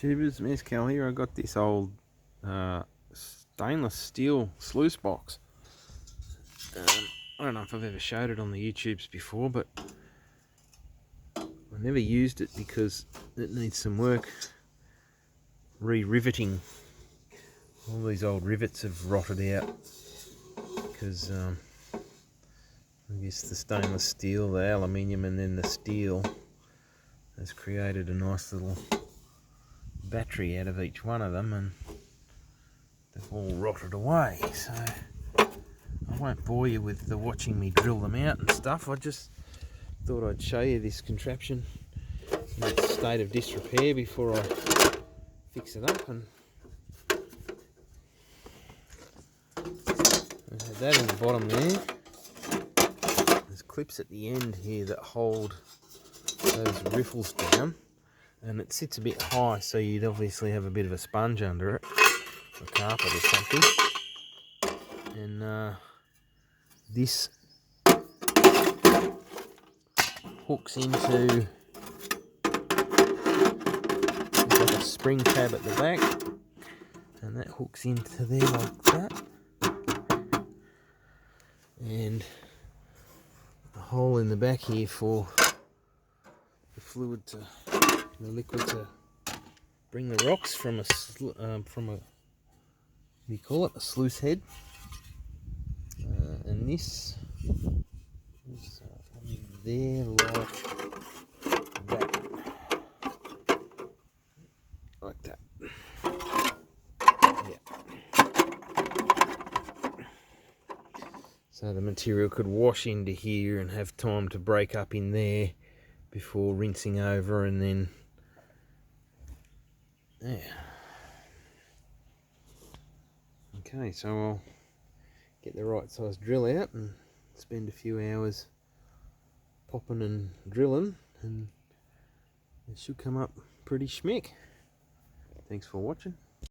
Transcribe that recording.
YouTubers, Mezcal here. I got this old stainless steel sluice box. I don't know if I've ever showed it on the YouTubes before, but I never used it because it needs some work re-riveting. All these old rivets have rotted out because I guess the stainless steel, the aluminium and then the steel has created a nice little battery out of each one of them, and they've all rotted away. So I won't bore you with watching me drill them out and stuff. I just thought I'd show you this contraption in its state of disrepair before I fix it up. And I have that in the bottom there. There's clips at the end here that hold those riffles down, and it sits a bit high, so you'd obviously have a bit of a sponge under it, a carpet or something. And this hooks into, there's like a spring tab at the back, and that hooks into there like that, and a hole in the back here for the fluid to, the liquid to bring the rocks from a what do you call it, a sluice head. And this is there like that, yeah. So the material could wash into here and have time to break up in there before rinsing over, and then yeah. Okay, so I'll get the right size drill out and spend a few hours popping and drilling, and it should come up pretty schmick. Thanks for watching.